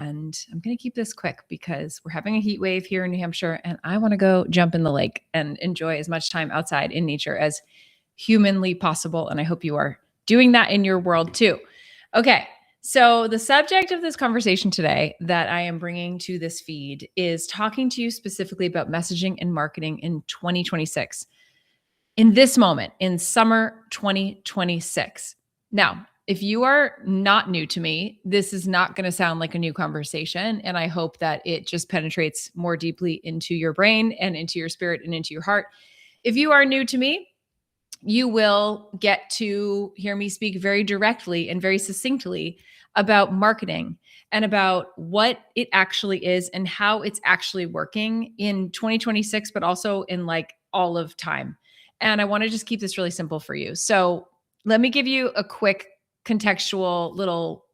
And I'm going to keep this quick because we're having a heat wave here in New Hampshire, and I want to go jump in the lake and enjoy as much time outside in nature as humanly possible. And I hope you are doing that in your world too. Okay. So the subject of this conversation today that I am bringing to this feed is talking to you specifically about messaging and marketing in 2026. In this moment, in summer 2026. Now, if you are not new to me, this is not going to sound like a new conversation. And I hope that it just penetrates more deeply into your brain and into your spirit and into your heart. If you are new to me, you will get to hear me speak very directly and very succinctly about marketing and about what it actually is and how it's actually working in 2026, but also in like all of time. And I want to just keep this really simple for you. So let me give you a quick contextual little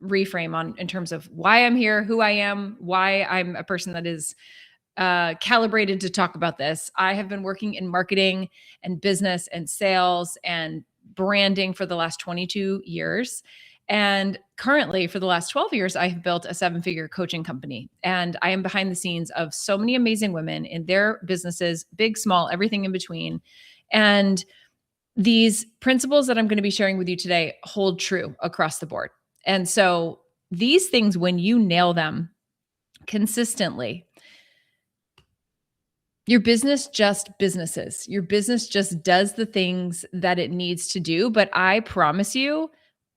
reframe on in terms of why I'm here, who I am, why I'm a person that is calibrated to talk about this. I have been working in marketing and business and sales and branding for the last 22 years. And currently, for the last 12 years, I have built a 7-figure coaching company. And I am behind the scenes of so many amazing women in their businesses, big, small, everything in between. And these principles that I'm going to be sharing with you today hold true across the board. And so these things, when you nail them consistently, your business just businesses. Your business just does the things that it needs to do. But I promise you,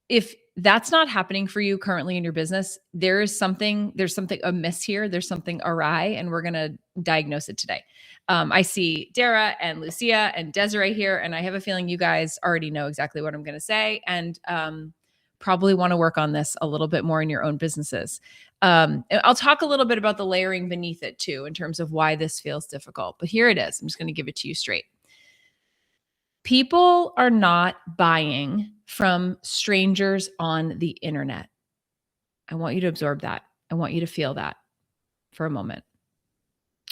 if that's not happening for you currently in your business, there's something amiss here. There's something awry, and we're going to diagnose it today. I see Dara and Lucia and Desiree here, and I have a feeling you guys already know exactly what I'm going to say, and probably want to work on this a little bit more in your own businesses. I'll talk a little bit about the layering beneath it too, in terms of why this feels difficult. But here it is. I'm just going to give it to you straight. People are not buying from strangers on the internet. I want you to absorb that. I want you to feel that for a moment.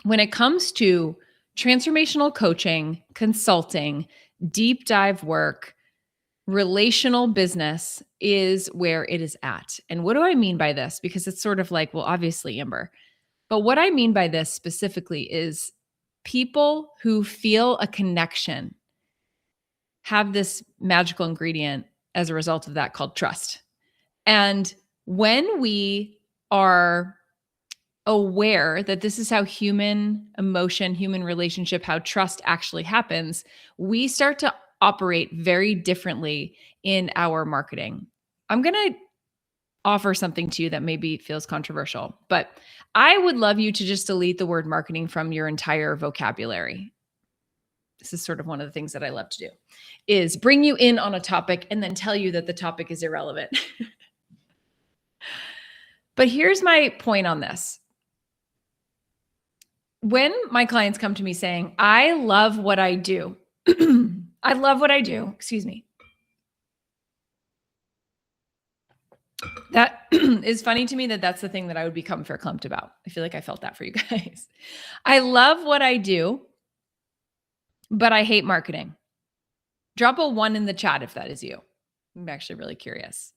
When it comes to transformational coaching, consulting, deep dive work, relational business is where it is at. And what do I mean by this? Because it's sort of like, well, obviously, Amber. But what I mean by this specifically is people who feel a connection have this magical ingredient as a result of that called trust. And when we are aware that this is how human emotion, human relationship, how trust actually happens, we start to operate very differently in our marketing. I'm going to offer something to you that maybe feels controversial, but I would love you to just delete the word marketing from your entire vocabulary. This is sort of one of the things that I love to do, is bring you in on a topic and then tell you that the topic is irrelevant. But here's my point on this. When my clients come to me saying, I love what I do, I love what I do, excuse me. That is funny to me that that's the thing that I would become verklempt about. I feel like I felt that for you guys. I love what I do, but I hate marketing. Drop a 1 in the chat if that is you. I'm actually really curious.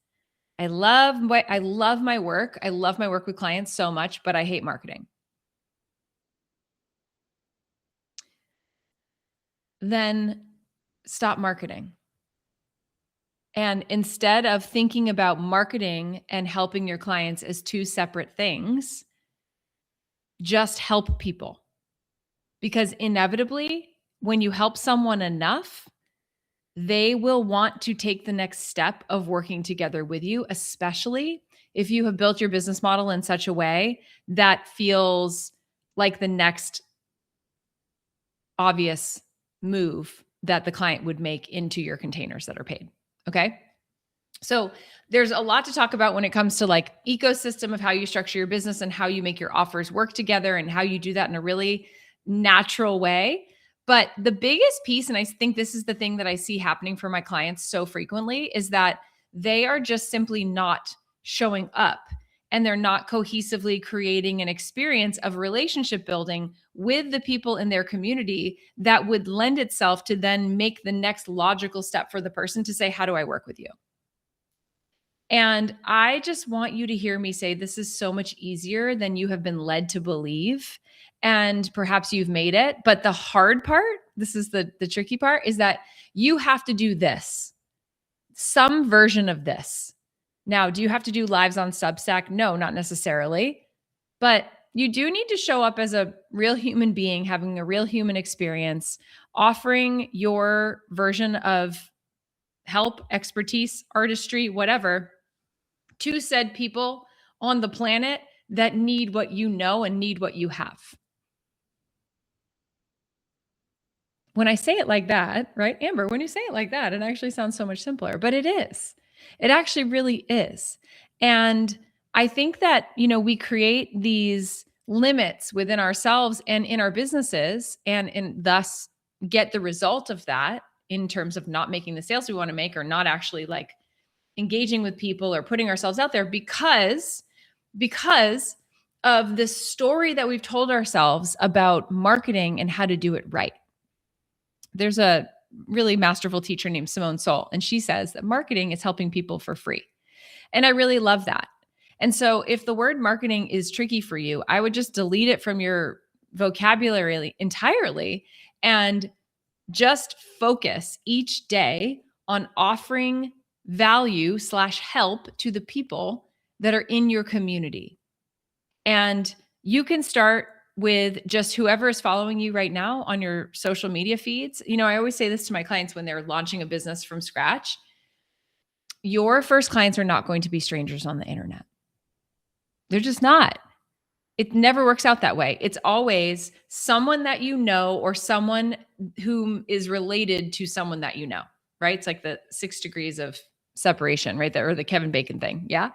I love my work. I love my work with clients so much, but I hate marketing. Then stop marketing. And instead of thinking about marketing and helping your clients as two separate things, just help people. Because inevitably, when you help someone enough, they will want to take the next step of working together with you, especially if you have built your business model in such a way that feels like the next obvious move that the client would make into your containers that are paid. Okay. So there's a lot to talk about when it comes to like ecosystem of how you structure your business and how you make your offers work together and how you do that in a really natural way. But the biggest piece, and I think this is the thing that I see happening for my clients so frequently, is that they are just simply not showing up and they're not cohesively creating an experience of relationship building with the people in their community that would lend itself to then make the next logical step for the person to say, how do I work with you? And I just want you to hear me say this is so much easier than you have been led to believe. And perhaps you've made it. But the hard part, this is the tricky part, is that you have to do this, some version of this. Now, do you have to do lives on Substack? No, not necessarily. But you do need to show up as a real human being, having a real human experience, offering your version of help, expertise, artistry, whatever, to said people on the planet that need what you know and need what you have. When I say it like that, right, Amber, when you say it like that, it actually sounds so much simpler, but it is. It actually really is. And I think that, we create these limits within ourselves and in our businesses and thus get the result of that in terms of not making the sales we want to make or not actually like engaging with people or putting ourselves out there because of this story that we've told ourselves about marketing and how to do it right. There's a really masterful teacher named Simone Seol, and she says that marketing is helping people for free. And I really love that. And so if the word marketing is tricky for you, I would just delete it from your vocabulary entirely and just focus each day on offering value/help to the people that are in your community. And you can start with just whoever is following you right now on your social media feeds. I always say this to my clients when they're launching a business from scratch. Your first clients are not going to be strangers on the internet. They're just not. It never works out that way. It's always someone that you know or someone who is related to someone that you know, right? It's like the 6 degrees of separation, right? Or the Kevin Bacon thing. Yeah.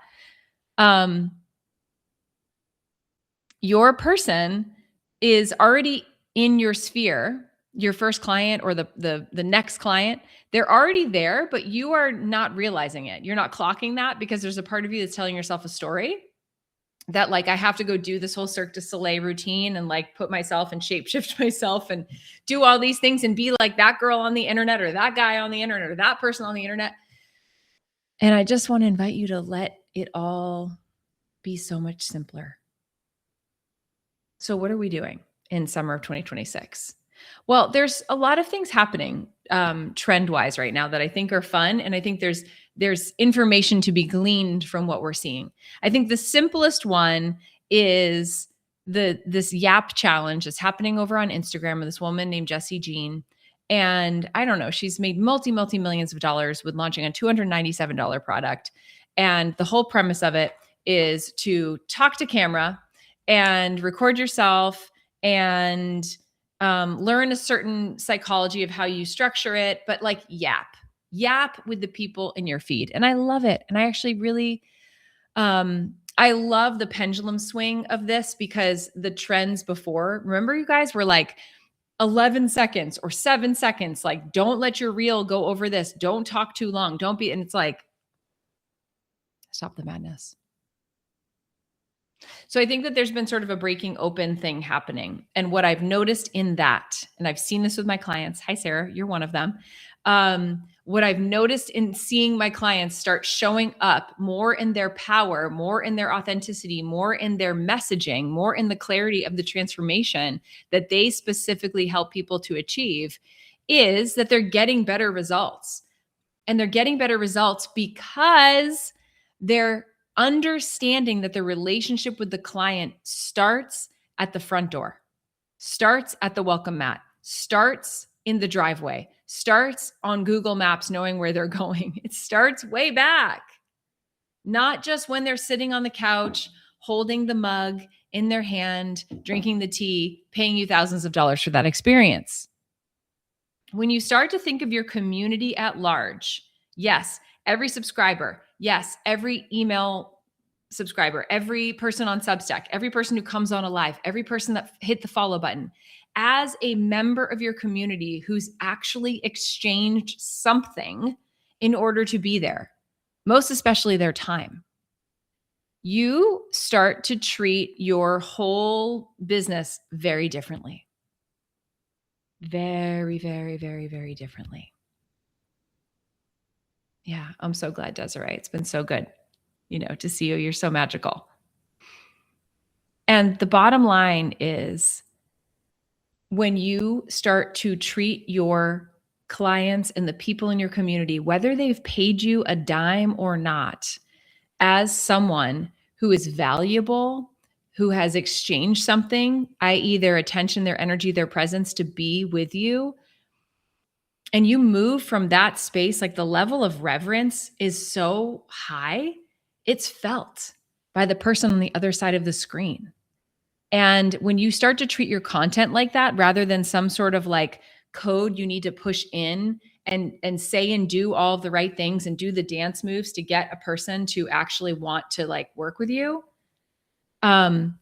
Your person is already in your sphere, your first client or the next client. They're already there, but you are not realizing it. You're not clocking that because there's a part of you that's telling yourself a story that like, I have to go do this whole Cirque du Soleil routine and like put myself and shapeshift myself and do all these things and be like that girl on the internet or that guy on the internet or that person on the internet. And I just want to invite you to let it all be so much simpler. So what are we doing in summer of 2026? Well, there's a lot of things happening trend-wise right now that I think are fun. And I think there's information to be gleaned from what we're seeing. I think the simplest one is this Yap challenge that's happening over on Instagram with this woman named Jessie Jean. And I don't know, she's made multi-millions of dollars with launching a $297 product. And the whole premise of it is to talk to camera and record yourself and learn a certain psychology of how you structure it, but like yap with the people in your feed. And I love it. And I actually really, I love the pendulum swing of this because the trends before, remember you guys were like 11 seconds or 7 seconds, like don't let your reel go over this. Don't talk too long. Don't be, and it's like, stop the madness. So I think that there's been sort of a breaking open thing happening. And what I've noticed in that, and I've seen this with my clients. Hi, Sarah, you're one of them. What I've noticed in seeing my clients start showing up more in their power, more in their authenticity, more in their messaging, more in the clarity of the transformation that they specifically help people to achieve is that they're getting better results. And they're getting better results because they're understanding that the relationship with the client starts at the front door, starts at the welcome mat, starts in the driveway, starts on Google Maps, knowing where they're going. It starts way back, not just when they're sitting on the couch, holding the mug in their hand, drinking the tea, paying you thousands of dollars for that experience. When you start to think of your community at large, yes, every subscriber, yes, every email subscriber, every person on Substack, every person who comes on a live, every person that hit the follow button, as a member of your community who's actually exchanged something in order to be there, most especially their time, you start to treat your whole business very differently. Very, very, very, very differently. Yeah, I'm so glad, Desiree. It's been so good. to see you. You're so magical. And the bottom line is, when you start to treat your clients and the people in your community, whether they've paid you a dime or not, as someone who is valuable, who has exchanged something, i.e., their attention, their energy, their presence to be with you, and you move from that space, like the level of reverence is so high, it's felt by the person on the other side of the screen. And when you start to treat your content like that, rather than some sort of like code you need to push in and say and do all of the right things and do the dance moves to get a person to actually want to like work with you, the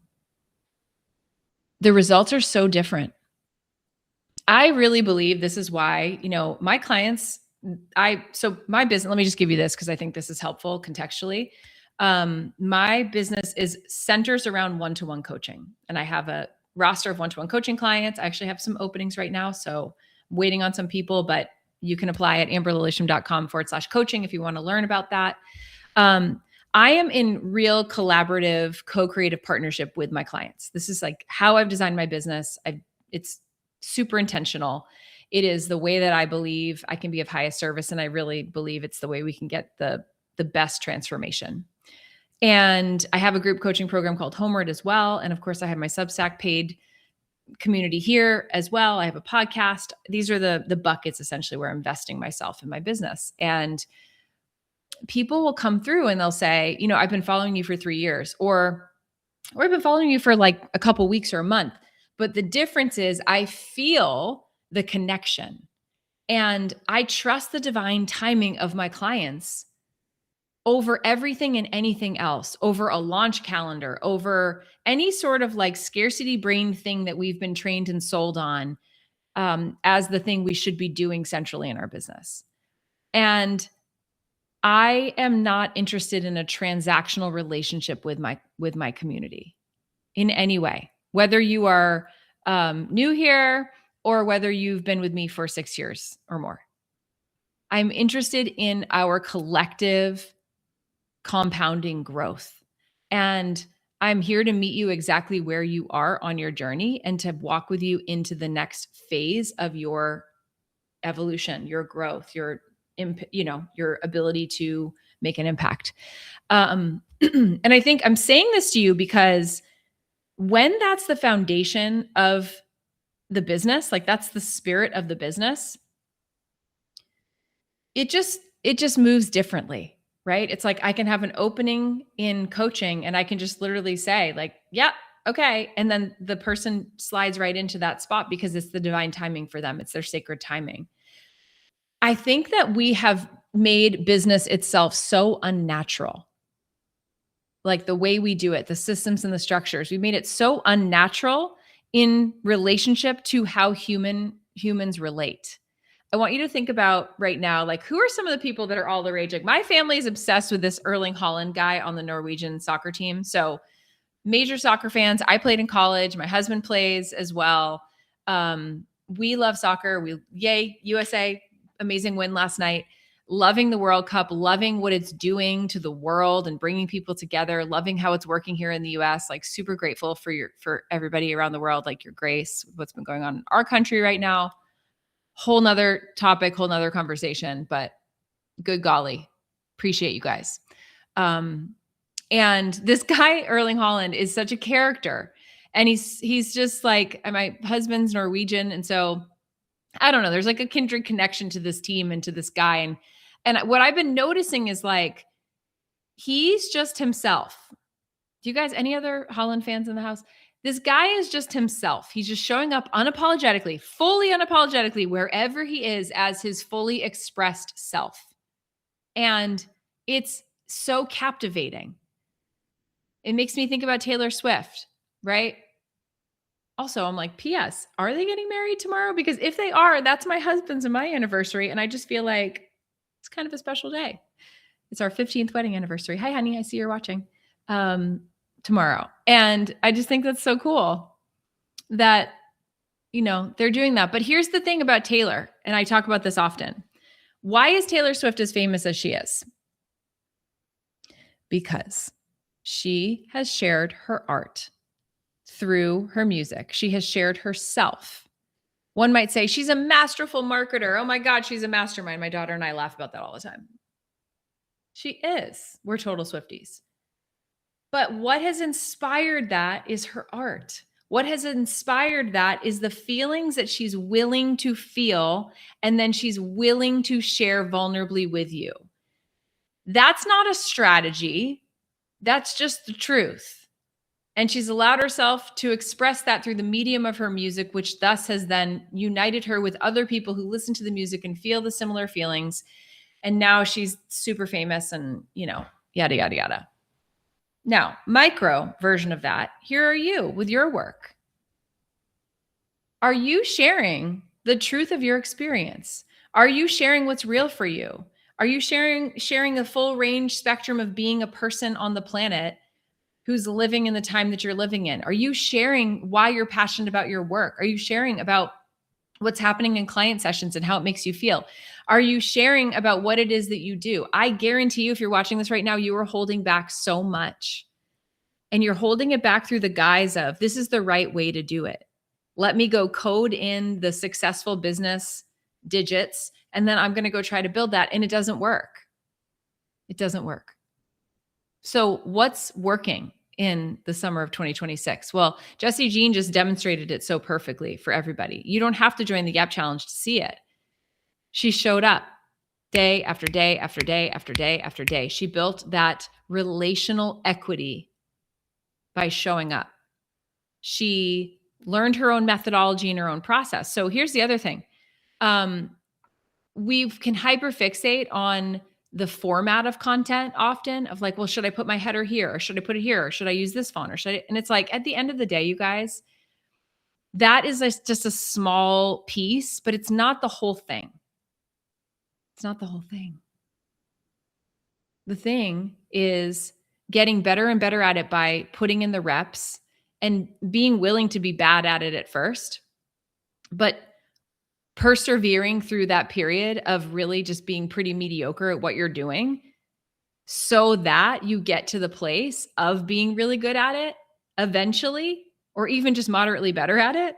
results are so different. I really believe this is why, my clients, so my business, let me just give you this because I think this is helpful contextually. My business centers around one-to-one coaching, and I have a roster of one-to-one coaching clients. I actually have some openings right now, so I'm waiting on some people, but you can apply at amberlilyestrom.com/coaching if you want to learn about that. I am in real collaborative, co-creative partnership with my clients. This is like how I've designed my business. It's super intentional. It is the way that I believe I can be of highest service, and I really believe it's the way we can get the best transformation. And I have a group coaching program called Homeward as well. And of course, I have my Substack paid community here as well. I have a podcast. These are the buckets essentially where I'm investing myself in my business. And people will come through and they'll say, I've been following you for 3 years, or I've been following you for like a couple weeks or a month. But the difference is I feel the connection, and I trust the divine timing of my clients over everything and anything else, over a launch calendar, over any sort of like scarcity brain thing that we've been trained and sold on as the thing we should be doing centrally in our business. And I am not interested in a transactional relationship with my community in any way, whether you are new here or whether you've been with me for 6 years or more. I'm interested in our collective compounding growth. And I'm here to meet you exactly where you are on your journey and to walk with you into the next phase of your evolution, your growth, your ability to make an impact. And I think I'm saying this to you because when that's the foundation of the business, like that's the spirit of the business, it just moves differently. Right? It's like I can have an opening in coaching and I can just literally say like, yeah, okay. And then the person slides right into that spot because it's the divine timing for them. It's their sacred timing. I think that we have made business itself so unnatural. Like the way we do it, the systems and the structures, we made it so unnatural in relationship to how humans relate. I want you to think about right now, like who are some of the people that are all the rage? Like my family is obsessed with this Erling Haaland guy on the Norwegian soccer team. So major soccer fans. I played in college. My husband plays as well. We love soccer. Yay, USA, amazing win last night. Loving the World Cup, loving what it's doing to the world and bringing people together, loving how it's working here in the US, like super grateful for everybody around the world, like your grace, what's been going on in our country right now. Whole nother topic, whole nother conversation, but good golly, appreciate you guys. And this guy, Erling Haaland, is such a character. And he's just like, my husband's Norwegian. And so I don't know, there's like a kindred connection to this team and to this guy. And what I've been noticing is like, he's just himself. Do you guys, any other Haaland fans in the house? This guy is just himself. He's just showing up unapologetically, fully unapologetically, wherever he is as his fully expressed self. And it's so captivating. It makes me think about Taylor Swift, right? Also, I'm like, P.S., are they getting married tomorrow? Because if they are, that's my husband's and my anniversary. And I just feel like it's kind of a special day. It's our 15th wedding anniversary. Hi, honey. I see you're watching. Tomorrow. And I just think that's so cool that, they're doing that. But here's the thing about Taylor, and I talk about this often. Why is Taylor Swift as famous as she is? because she has shared her art through her music. She has shared herself. One might say she's a masterful marketer. Oh my God, she's a mastermind. My daughter and I laugh about that all the time. She is. We're total Swifties. But what has inspired that is her art. What has inspired that is the feelings that she's willing to feel, and then she's willing to share vulnerably with you. That's not a strategy. That's just the truth. And she's allowed herself to express that through the medium of her music, which thus has then united her with other people who listen to the music and feel the similar feelings. And now she's super famous and, yada, yada, yada. Now, micro version of that, here are you with your work. Are you sharing the truth of your experience? Are you sharing what's real for you? Are you sharing the full range spectrum of being a person on the planet who's living in the time that you're living in? Are you sharing why you're passionate about your work? Are you sharing about what's happening in client sessions and how it makes you feel? Are you sharing about what it is that you do? I guarantee you, if you're watching this right now, you are holding back so much. And you're holding it back through the guise of, this is the right way to do it. Let me go code in the successful business digits, and then I'm going to go try to build that. And it doesn't work. It doesn't work. So what's working in the summer of 2026? Well, Jessie Jean just demonstrated it so perfectly for everybody. You don't have to join the Gap Challenge to see it. She showed up day after day after day after day after day. She built that relational equity by showing up. She learned her own methodology and her own process. So here's the other thing. We can hyperfixate on the format of content often of like, well, should I put my header here? Or should I put it here? Or should I use this font? Or should I? And it's like, at the end of the day, you guys, that is just a small piece, but it's not the whole thing. It's not the whole thing. The thing is getting better and better at it by putting in the reps and being willing to be bad at it at first, but persevering through that period of really just being pretty mediocre at what you're doing so that you get to the place of being really good at it eventually, or even just moderately better at it.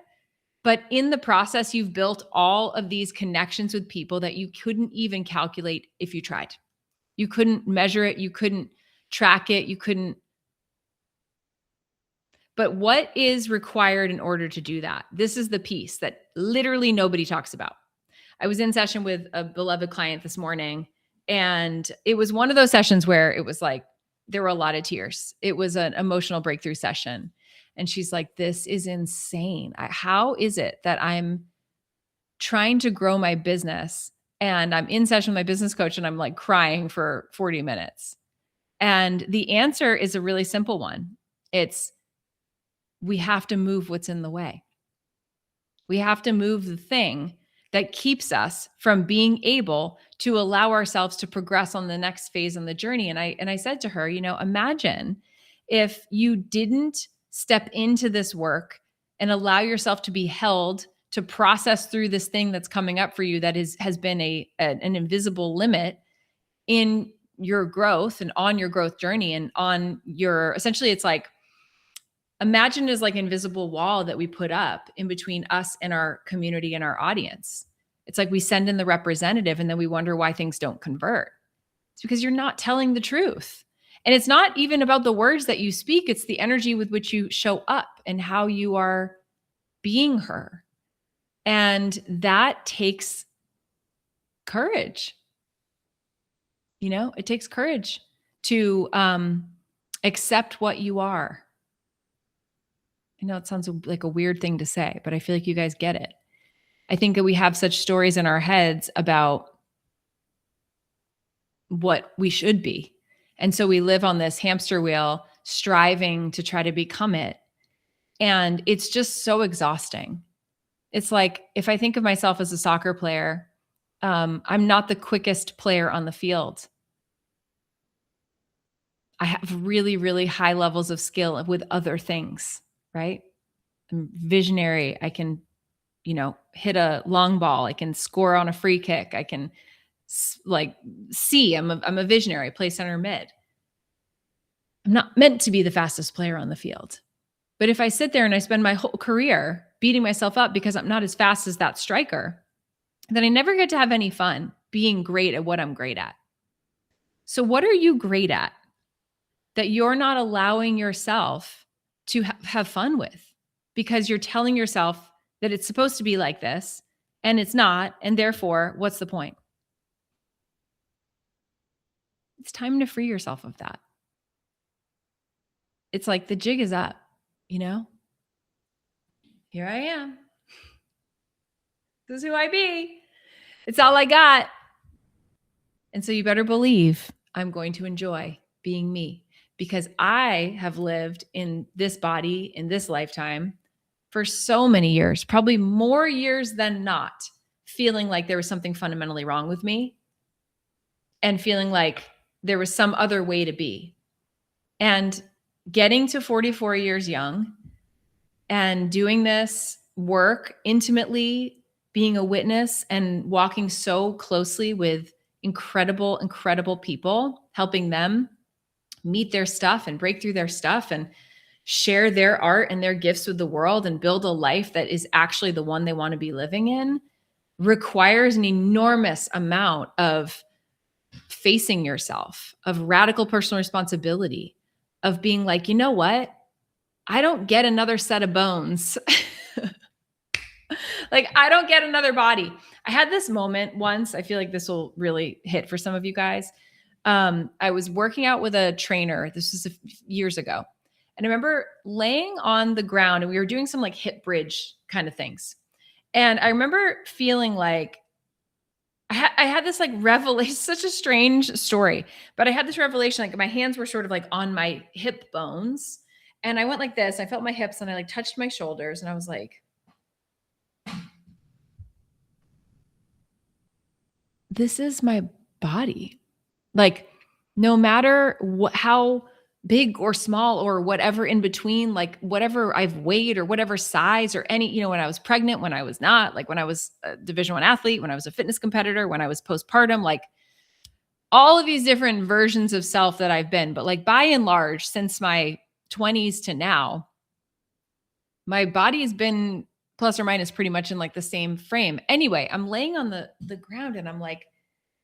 But in the process, you've built all of these connections with people that you couldn't even calculate if you tried. You couldn't measure it. You couldn't track it. You couldn't. But what is required in order to do that? This is the piece that literally nobody talks about. I was in session with a beloved client this morning, and it was one of those sessions where it was like, there were a lot of tears. It was an emotional breakthrough session. And she's like, this is insane. How is it that I'm trying to grow my business and I'm in session with my business coach and I'm like crying for 40 minutes? And the answer is a really simple one. It's, we have to move what's in the way. We have to move the thing that keeps us from being able to allow ourselves to progress on the next phase on the journey. And I said to her, imagine if you didn't step into this work and allow yourself to be held to process through this thing that's coming up for you that has been an invisible limit in your growth and on your growth journey and on your, essentially it's like, imagine it as like an invisible wall that we put up in between us and our community and our audience. It's like we send in the representative and then we wonder why things don't convert. It's because you're not telling the truth. And it's not even about the words that you speak. It's the energy with which you show up and how you are being her. And that takes courage. It takes courage to accept what you are. I know it sounds like a weird thing to say, but I feel like you guys get it. I think that we have such stories in our heads about what we should be. And so we live on this hamster wheel, striving to try to become it. And it's just so exhausting. It's like, if I think of myself as a soccer player, I'm not the quickest player on the field. I have really, really high levels of skill with other things, right? I'm visionary. I can, hit a long ball. I can score on a free kick. I can see. I'm a visionary. I play center mid. I'm not meant to be the fastest player on the field. But if I sit there and I spend my whole career beating myself up because I'm not as fast as that striker, then I never get to have any fun being great at what I'm great at. So, what are you great at that you're not allowing yourself to have fun with because you're telling yourself that it's supposed to be like this and it's not? And therefore, what's the point? It's time to free yourself of that. It's like the jig is up, you know? Here I am. This is who I be. It's all I got. And so you better believe I'm going to enjoy being me because I have lived in this body in this lifetime for so many years, probably more years than not, feeling like there was something fundamentally wrong with me and feeling like there was some other way to be. And getting to 44 years young and doing this work intimately, being a witness and walking so closely with incredible, incredible people, helping them meet their stuff and break through their stuff and share their art and their gifts with the world and build a life that is actually the one they want to be living in, requires an enormous amount of facing yourself, of radical personal responsibility, of being like, you know what? I don't get another set of bones. Like, I don't get another body. I had this moment once. I feel like this will really hit for some of you guys. I was working out with a trainer. This was years ago. And I remember laying on the ground and we were doing some like hip bridge kind of things. And I remember feeling like I had this like revelation, such a strange story, but I had this revelation, like my hands were sort of like on my hip bones. And I went like this. I felt my hips and I like touched my shoulders and I was like, this is my body. Like, no matter how big or small or whatever in between, like whatever I've weighed or whatever size or any, you know, when I was pregnant, when I was not, like when I was a Division I athlete, when I was a fitness competitor, when I was postpartum, like all of these different versions of self that I've been. But like by and large, since my 20s to now, my body has been plus or minus pretty much in like the same frame. Anyway, I'm laying on the ground and I'm like,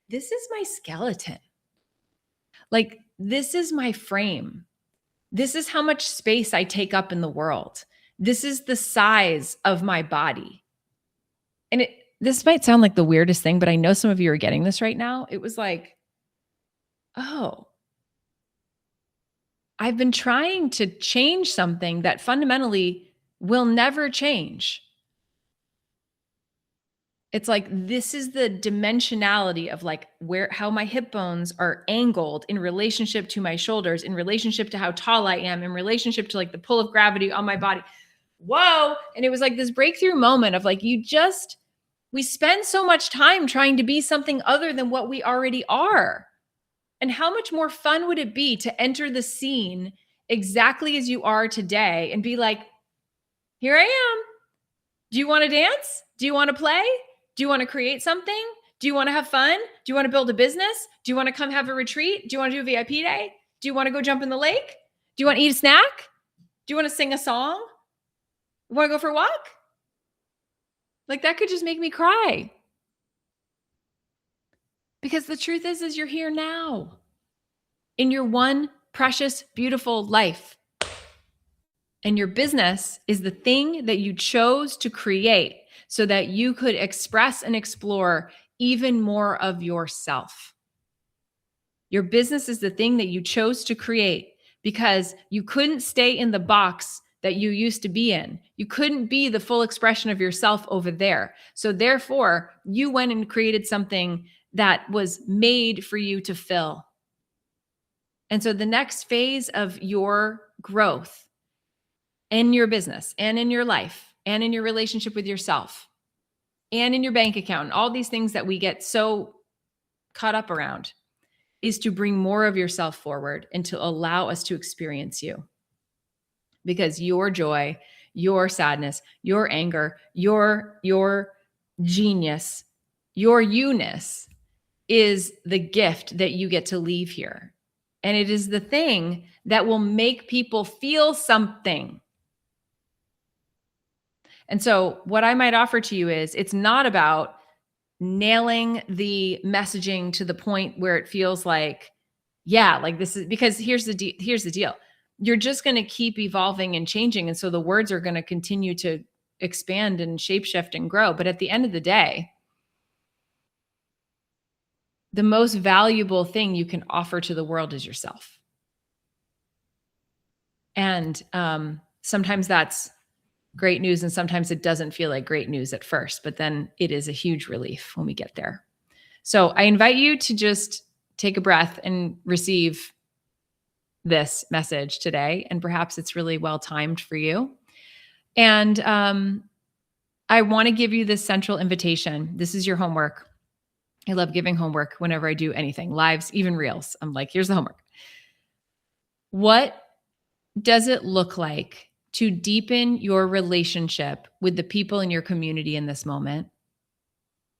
this is my skeleton. Like, this is my frame. This is how much space I take up in the world. This is the size of my body. And this might sound like the weirdest thing, but I know some of you are getting this right now. It was like, oh, I've been trying to change something that fundamentally will never change. It's like, this is the dimensionality of like how my hip bones are angled in relationship to my shoulders, in relationship to how tall I am, in relationship to like the pull of gravity on my body. Whoa. And it was like this breakthrough moment of like, we spend so much time trying to be something other than what we already are. And how much more fun would it be to enter the scene exactly as you are today and be like, here I am. Do you want to dance? Do you want to play? Do you want to create something? Do you want to have fun? Do you want to build a business? Do you want to come have a retreat? Do you want to do a VIP day? Do you want to go jump in the lake? Do you want to eat a snack? Do you want to sing a song? You want to go for a walk? Like, that could just make me cry. Because the truth is you're here now in your one precious, beautiful life. And your business is the thing that you chose to create so that you could express and explore even more of yourself. Your business is the thing that you chose to create because you couldn't stay in the box that you used to be in. You couldn't be the full expression of yourself over there. So therefore, you went and created something that was made for you to fill. And so the next phase of your growth in your business and in your life and in your relationship with yourself and in your bank account, and all these things that we get so caught up around, is to bring more of yourself forward and to allow us to experience you. Because your joy, your sadness, your anger, your genius, your you-ness is the gift that you get to leave here. And it is the thing that will make people feel something. And so what I might offer to you is it's not about nailing the messaging to the point where it feels like, yeah, like this is, because here's the deal. You're just going to keep evolving and changing. And so the words are going to continue to expand and shapeshift and grow. But at the end of the day, the most valuable thing you can offer to the world is yourself. And sometimes that's great news, and sometimes it doesn't feel like great news at first, but then it is a huge relief when we get there. So I invite you to just take a breath and receive this message today. And perhaps it's really well timed for you. And I want to give you this central invitation. This is your homework. I love giving homework whenever I do anything, lives, even reels. I'm like, here's the homework. What does it look like to deepen your relationship with the people in your community in this moment?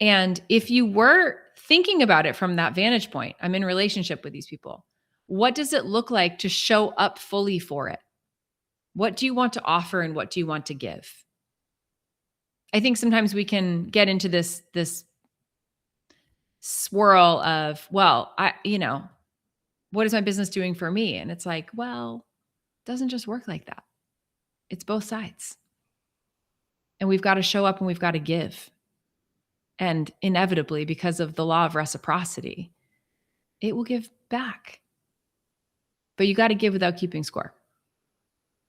And if you were thinking about it from that vantage point, I'm in relationship with these people, what does it look like to show up fully for it? What do you want to offer and what do you want to give? I think sometimes we can get into this swirl of, well, what is my business doing for me? And it's like, well, it doesn't just work like that. It's both sides. And we've got to show up and we've got to give. And inevitably, because of the law of reciprocity, it will give back. But you got to give without keeping score.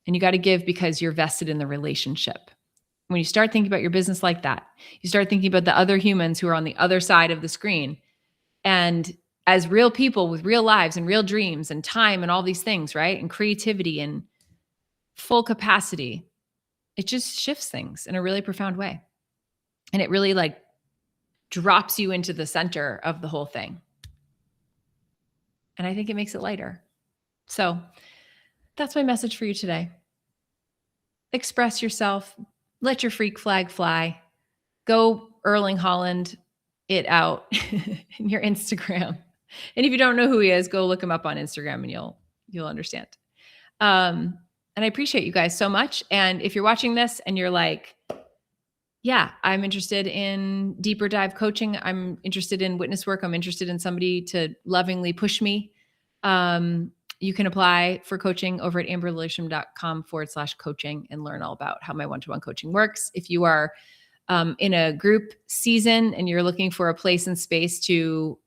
And you got to give because you're vested in the relationship. When you start thinking about your business like that, you start thinking about the other humans who are on the other side of the screen. And as real people with real lives and real dreams and time and all these things, right? And creativity and full capacity, it just shifts things in a really profound way. And it really like drops you into the center of the whole thing. And I think it makes it lighter. So that's my message for you today. Express yourself. Let your freak flag fly. Go Erling Haaland it out in your Instagram. And if you don't know who he is, go look him up on Instagram and you'll understand. And I appreciate you guys so much. And if you're watching this and you're like, yeah, I'm interested in deeper dive coaching. I'm interested in witness work. I'm interested in somebody to lovingly push me. You can apply for coaching over at amberlilyestrom.com/coaching and learn all about how my one-to-one coaching works. If you are in a group season and you're looking for a place and space to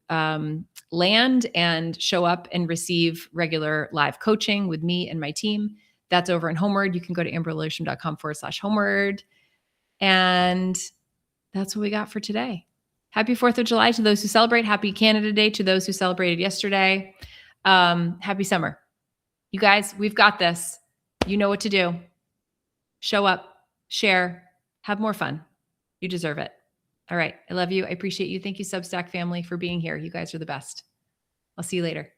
land and show up and receive regular live coaching with me and my team, that's over in Homeward. You can go to amberlilyestrom.com/homeward. And that's what we got for today. Happy 4th of July to those who celebrate. Happy Canada Day to those who celebrated yesterday. Happy summer. You guys, we've got this. You know what to do. Show up, share, have more fun. You deserve it. All right. I love you. I appreciate you. Thank you, Substack family, for being here. You guys are the best. I'll see you later.